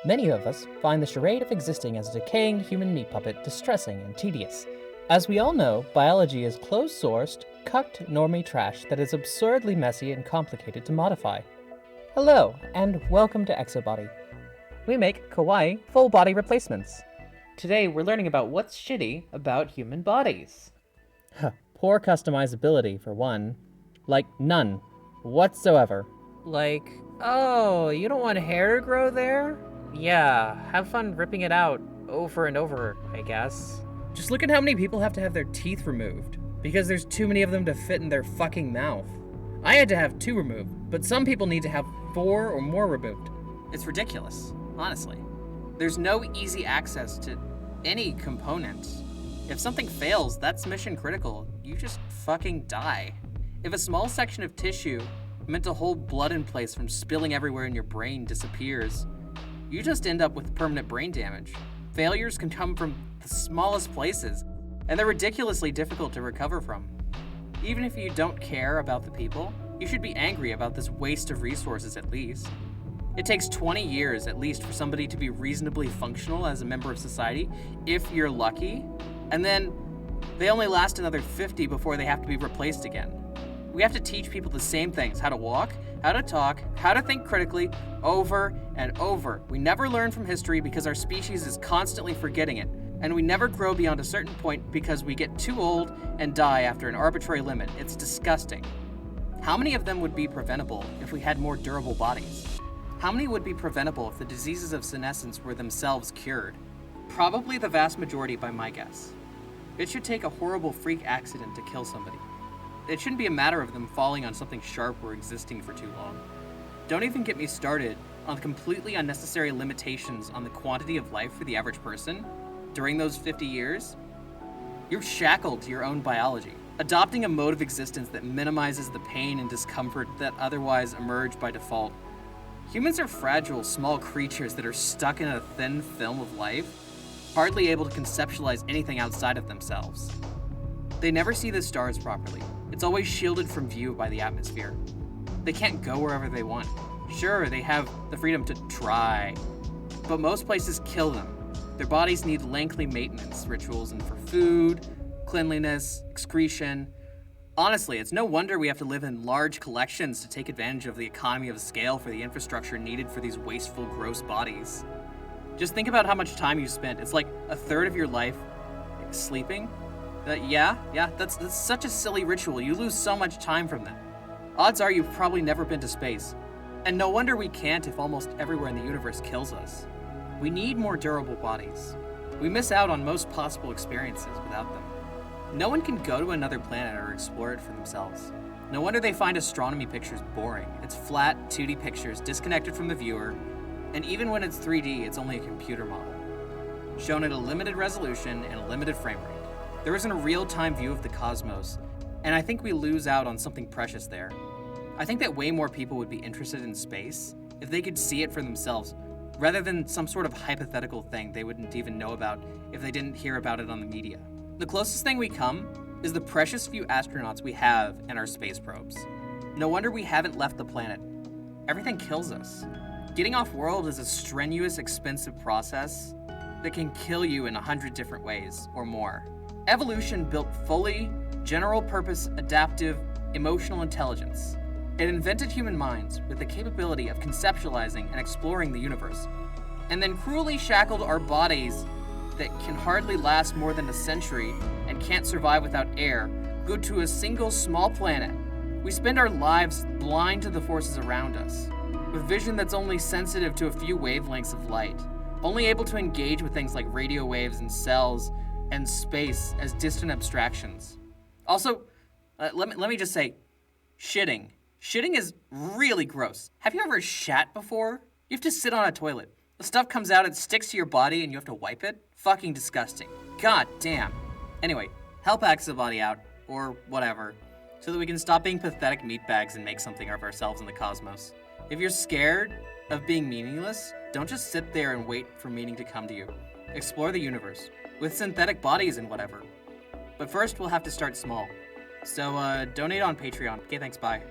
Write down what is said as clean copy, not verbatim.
Many of us find the charade of existing as a decaying human meat puppet distressing and tedious. As we all know, biology is closed-sourced, cucked normie trash that is absurdly messy and complicated to modify. Hello, and welcome to Exobody. We make kawaii full-body replacements. Today we're learning about what's shitty about human bodies. Poor customizability, for one. Like, none. Whatsoever. Like, oh, you don't want hair to grow there? Yeah, have fun ripping it out over and over, I guess. Just look at how many people have to have their teeth removed, because there's too many of them to fit in their fucking mouth. I had to have 2 removed, but some people need to have 4 or more removed. It's ridiculous, honestly. There's no easy access to any component. If something fails, that's mission critical. You just fucking die. If a small section of tissue meant to hold blood in place from spilling everywhere in your brain disappears, you just end up with permanent brain damage. Failures can come from the smallest places, and they're ridiculously difficult to recover from. Even if you don't care about the people, you should be angry about this waste of resources at least. It takes 20 years at least for somebody to be reasonably functional as a member of society, if you're lucky, and then they only last another 50 before they have to be replaced again. We have to teach people the same things: how to walk, how to talk, how to think critically, over and over. We never learn from history because our species is constantly forgetting it, and we never grow beyond a certain point because we get too old and die after an arbitrary limit. It's disgusting. How many of them would be preventable if we had more durable bodies? How many would be preventable if the diseases of senescence were themselves cured? Probably the vast majority by my guess. It should take a horrible freak accident to kill somebody. It shouldn't be a matter of them falling on something sharp or existing for too long. Don't even get me started on the completely unnecessary limitations on the quantity of life for the average person. During those 50 years, you're shackled to your own biology, adopting a mode of existence that minimizes the pain and discomfort that otherwise emerge by default. Humans are fragile, small creatures that are stuck in a thin film of life, hardly able to conceptualize anything outside of themselves. They never see the stars properly. It's always shielded from view by the atmosphere. They can't go wherever they want. Sure, they have the freedom to try, but most places kill them. Their bodies need lengthy maintenance rituals and for food, cleanliness, excretion. Honestly, it's no wonder we have to live in large collections to take advantage of the economy of scale for the infrastructure needed for these wasteful, gross bodies. Just think about how much time you spent. It's like a third of your life sleeping. That's such a silly ritual. You lose so much time from that. Odds are you've probably never been to space. And no wonder we can't if almost everywhere in the universe kills us. We need more durable bodies. We miss out on most possible experiences without them. No one can go to another planet or explore it for themselves. No wonder they find astronomy pictures boring. It's flat, 2D pictures disconnected from the viewer, and even when it's 3D, it's only a computer model, shown at a limited resolution and a limited frame rate. There isn't a real-time view of the cosmos, and I think we lose out on something precious there. I think that way more people would be interested in space if they could see it for themselves, rather than some sort of hypothetical thing they wouldn't even know about if they didn't hear about it on the media. The closest thing we come is the precious few astronauts we have in our space probes. No wonder we haven't left the planet. Everything kills us. Getting off-world is a strenuous, expensive process that can kill you in 100 different ways or more. Evolution built fully general-purpose, adaptive, emotional intelligence. It invented human minds with the capability of conceptualizing and exploring the universe, and then cruelly shackled our bodies that can hardly last more than a century and can't survive without air, glued to a single small planet. We spend our lives blind to the forces around us, with vision that's only sensitive to a few wavelengths of light, only able to engage with things like radio waves and cells and space as distant abstractions. Also, let me just say, shitting. Shitting is really gross. Have you ever shat before? You have to sit on a toilet. The stuff comes out, it sticks to your body, and you have to wipe it? Fucking disgusting. God damn. Anyway, help Exobody out, or whatever, so that we can stop being pathetic meatbags and make something of ourselves in the cosmos. If you're scared of being meaningless, don't just sit there and wait for meaning to come to you. Explore the universe, with synthetic bodies and whatever. But first, we'll have to start small. So, donate on Patreon. Okay, thanks, bye.